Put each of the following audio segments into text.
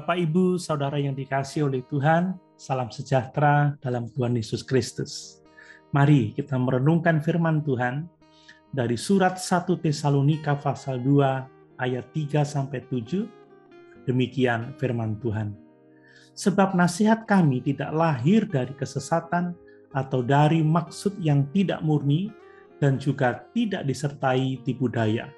Bapak, Ibu, Saudara yang dikasihi oleh Tuhan, salam sejahtera dalam Tuhan Yesus Kristus. Mari kita merenungkan firman Tuhan dari surat 1 Tesalonika pasal 2 ayat 3-7. Demikian firman Tuhan. Sebab nasihat kami tidak lahir dari kesesatan atau dari maksud yang tidak murni dan juga tidak disertai tipu daya.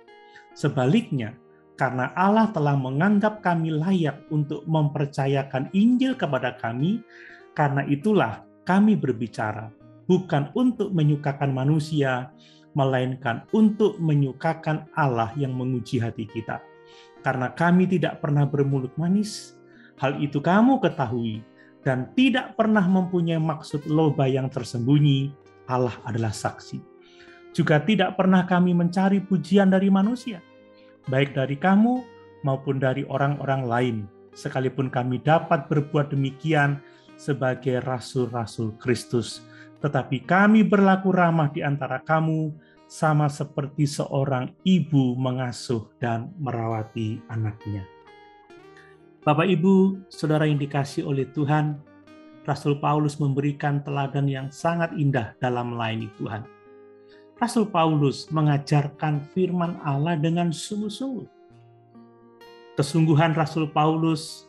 Sebaliknya, karena Allah telah menganggap kami layak untuk mempercayakan Injil kepada kami, karena itulah kami berbicara, bukan untuk menyukakan manusia, melainkan untuk menyukakan Allah yang menguji hati kita. Karena kami tidak pernah bermulut manis, hal itu kamu ketahui, dan tidak pernah mempunyai maksud loba yang tersembunyi, Allah adalah saksi. Juga tidak pernah kami mencari pujian dari manusia, baik dari kamu maupun dari orang-orang lain, sekalipun kami dapat berbuat demikian sebagai rasul-rasul Kristus. Tetapi kami berlaku ramah di antara kamu, sama seperti seorang ibu mengasuh dan merawati anaknya. Bapak, Ibu, Saudara yang dikasihi oleh Tuhan, Rasul Paulus memberikan teladan yang sangat indah dalam melayani Tuhan. Rasul Paulus mengajarkan firman Allah dengan sungguh-sungguh. Kesungguhan Rasul Paulus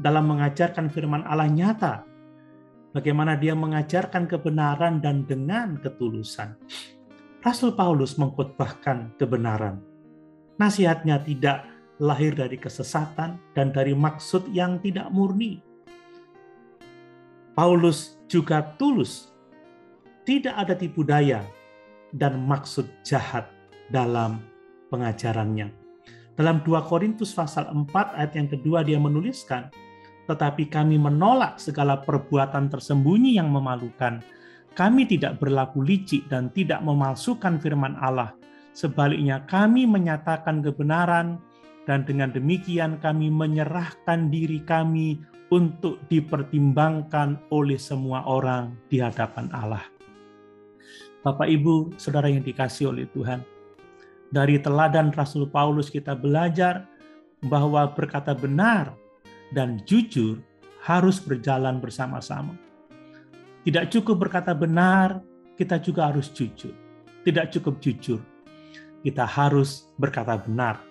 dalam mengajarkan firman Allah nyata. Bagaimana dia mengajarkan kebenaran dan dengan ketulusan. Rasul Paulus mengkhotbahkan kebenaran. Nasihatnya tidak lahir dari kesesatan dan dari maksud yang tidak murni. Paulus juga tulus. Tidak ada tipu daya dan maksud jahat dalam pengajarannya. Dalam 2 Korintus pasal 4 ayat yang kedua dia menuliskan, tetapi kami menolak segala perbuatan tersembunyi yang memalukan. Kami tidak berlaku licik dan tidak memalsukan firman Allah. Sebaliknya kami menyatakan kebenaran dan dengan demikian kami menyerahkan diri kami untuk dipertimbangkan oleh semua orang di hadapan Allah. Bapak, Ibu, Saudara yang dikasihi oleh Tuhan, dari teladan Rasul Paulus kita belajar bahwa berkata benar dan jujur harus berjalan bersama-sama. Tidak cukup berkata benar, kita juga harus jujur. Tidak cukup jujur, kita harus berkata benar.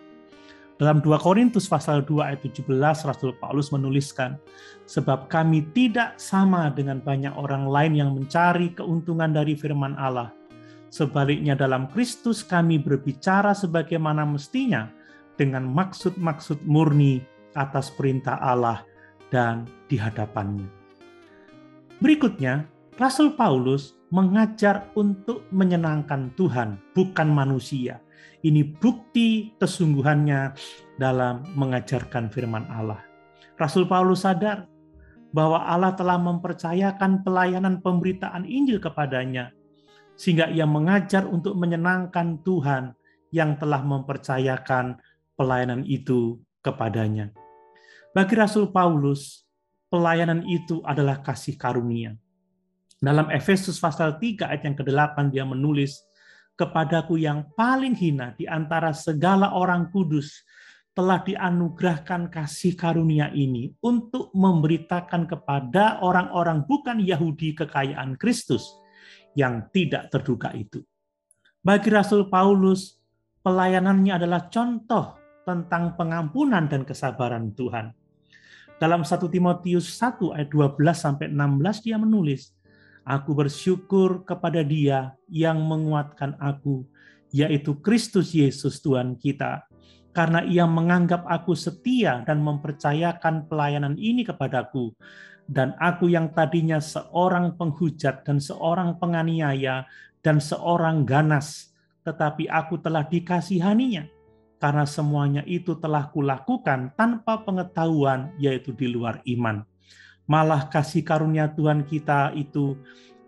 Dalam 2 Korintus pasal 2 ayat 17, Rasul Paulus menuliskan, sebab kami tidak sama dengan banyak orang lain yang mencari keuntungan dari firman Allah. Sebaliknya dalam Kristus kami berbicara sebagaimana mestinya dengan maksud-maksud murni atas perintah Allah dan di hadapannya. Berikutnya, Rasul Paulus mengajar untuk menyenangkan Tuhan, bukan manusia. Ini bukti kesungguhannya dalam mengajarkan firman Allah. Rasul Paulus sadar bahwa Allah telah mempercayakan pelayanan pemberitaan Injil kepadanya, sehingga ia mengajar untuk menyenangkan Tuhan yang telah mempercayakan pelayanan itu kepadanya. Bagi Rasul Paulus, pelayanan itu adalah kasih karunia. Dalam Efesus pasal 3 ayat yang ke-8 dia menulis, kepadaku yang paling hina di antara segala orang kudus telah dianugerahkan kasih karunia ini untuk memberitakan kepada orang-orang bukan Yahudi kekayaan Kristus yang tidak terduga itu. Bagi Rasul Paulus, pelayanannya adalah contoh tentang pengampunan dan kesabaran Tuhan. Dalam 1 Timotius 1 ayat 12-16 dia menulis, aku bersyukur kepada Dia yang menguatkan aku, yaitu Kristus Yesus Tuhan kita, karena Ia menganggap aku setia dan mempercayakan pelayanan ini kepadaku. Dan aku yang tadinya seorang penghujat dan seorang penganiaya dan seorang ganas, tetapi aku telah dikasihaninya, karena semuanya itu telah kulakukan tanpa pengetahuan, yaitu di luar iman. Malah kasih karunia Tuhan kita itu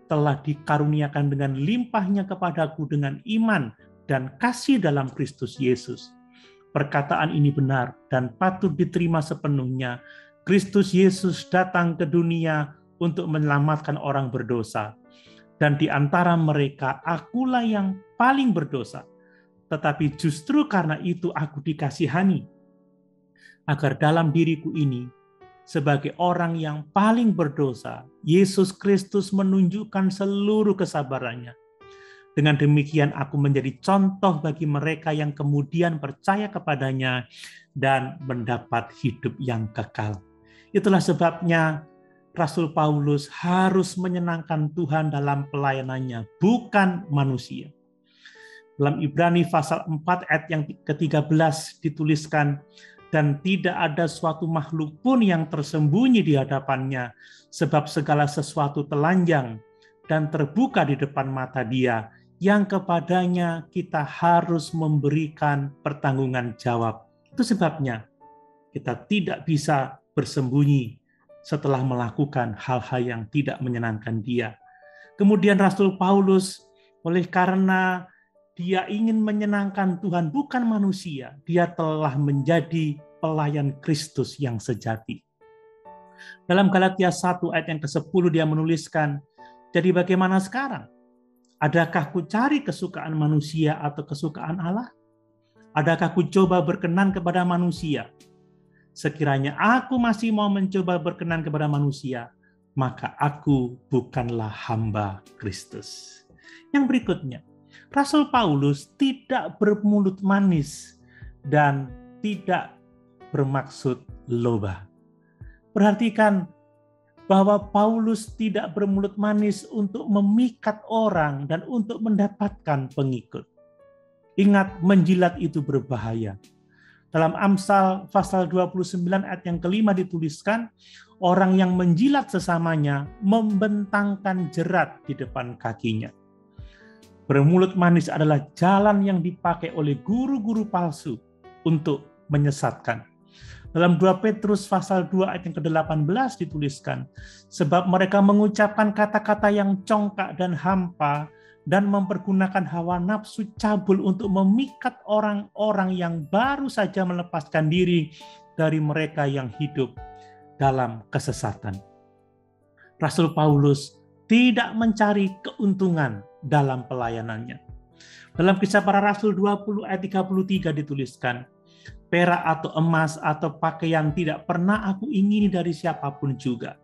telah dikaruniakan dengan limpahnya kepadaku dengan iman dan kasih dalam Kristus Yesus. Perkataan ini benar dan patut diterima sepenuhnya. Kristus Yesus datang ke dunia untuk menyelamatkan orang berdosa. Dan di antara mereka, akulah yang paling berdosa. Tetapi justru karena itu aku dikasihani, agar dalam diriku ini sebagai orang yang paling berdosa, Yesus Kristus menunjukkan seluruh kesabarannya. Dengan demikian aku menjadi contoh bagi mereka yang kemudian percaya kepadanya dan mendapat hidup yang kekal. Itulah sebabnya Rasul Paulus harus menyenangkan Tuhan dalam pelayanannya, bukan manusia. Dalam Ibrani pasal 4 ayat yang ke-13 dituliskan, dan tidak ada suatu makhluk pun yang tersembunyi di hadapannya, sebab segala sesuatu telanjang dan terbuka di depan mata Dia, yang kepadanya kita harus memberikan pertanggungan jawab. Itu sebabnya kita tidak bisa bersembunyi setelah melakukan hal-hal yang tidak menyenangkan Dia. Kemudian Rasul Paulus, oleh karena dia ingin menyenangkan Tuhan, bukan manusia, dia telah menjadi pelayan Kristus yang sejati. Dalam Galatia 1 ayat yang ke-10 dia menuliskan, jadi bagaimana sekarang? Adakah ku cari kesukaan manusia atau kesukaan Allah? Adakah ku coba berkenan kepada manusia? Sekiranya aku masih mau mencoba berkenan kepada manusia, maka aku bukanlah hamba Kristus. Yang berikutnya, Rasul Paulus tidak bermulut manis dan tidak bermaksud loba. Perhatikan bahwa Paulus tidak bermulut manis untuk memikat orang dan untuk mendapatkan pengikut. Ingat, menjilat itu berbahaya. Dalam Amsal pasal 29 ayat yang kelima dituliskan, orang yang menjilat sesamanya membentangkan jerat di depan kakinya. Bermulut manis adalah jalan yang dipakai oleh guru-guru palsu untuk menyesatkan. Dalam 2 Petrus pasal 2 ayat yang ke-18 dituliskan, sebab mereka mengucapkan kata-kata yang congkak dan hampa dan mempergunakan hawa nafsu cabul untuk memikat orang-orang yang baru saja melepaskan diri dari mereka yang hidup dalam kesesatan. Rasul Paulus tidak mencari keuntungan dalam pelayanannya. Dalam Kisah Para Rasul 20 ayat 33 dituliskan, perak atau emas atau pakaian tidak pernah aku ingini dari siapapun juga.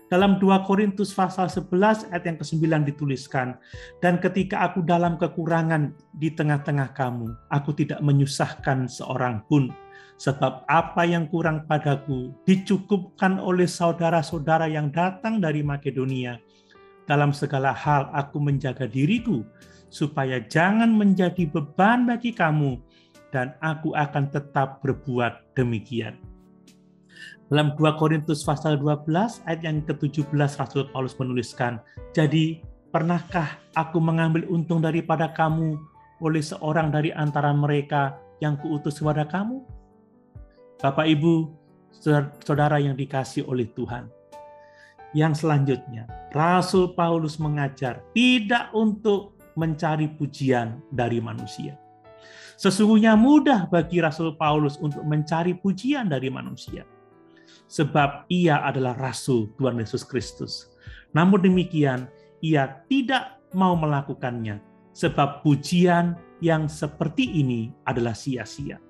Dalam 2 Korintus pasal 11 ayat yang ke-9 dituliskan, dan ketika aku dalam kekurangan di tengah-tengah kamu, aku tidak menyusahkan seorang pun, sebab apa yang kurang padaku dicukupkan oleh saudara-saudara yang datang dari Makedonia. Dalam segala hal aku menjaga diriku, supaya jangan menjadi beban bagi kamu, dan aku akan tetap berbuat demikian. Dalam 2 Korintus pasal 12 ayat yang ke-17 Rasul Paulus menuliskan, jadi pernahkah aku mengambil untung daripada kamu oleh seorang dari antara mereka yang kuutus kepada kamu? Bapak, Ibu, saudara yang dikasihi oleh Tuhan. Yang selanjutnya, Rasul Paulus mengajar tidak untuk mencari pujian dari manusia. Sesungguhnya mudah bagi Rasul Paulus untuk mencari pujian dari manusia, sebab ia adalah Rasul Tuhan Yesus Kristus. Namun demikian, ia tidak mau melakukannya, sebab pujian yang seperti ini adalah sia-sia.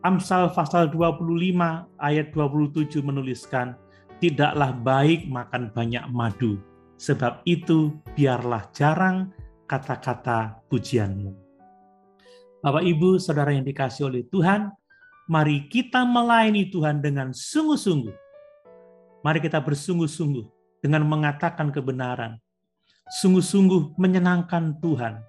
Amsal pasal 25 ayat 27 menuliskan, tidaklah baik makan banyak madu, sebab itu biarlah jarang kata-kata pujianmu. Bapak, Ibu, saudara yang dikasihi oleh Tuhan, mari kita melayani Tuhan dengan sungguh-sungguh. Mari kita bersungguh-sungguh dengan mengatakan kebenaran. Sungguh-sungguh menyenangkan Tuhan.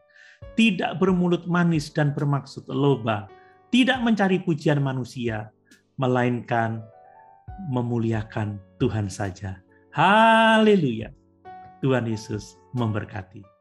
Tidak bermulut manis dan bermaksud loba. Tidak mencari pujian manusia, melainkan memuliakan Tuhan saja. Haleluya. Tuhan Yesus memberkati.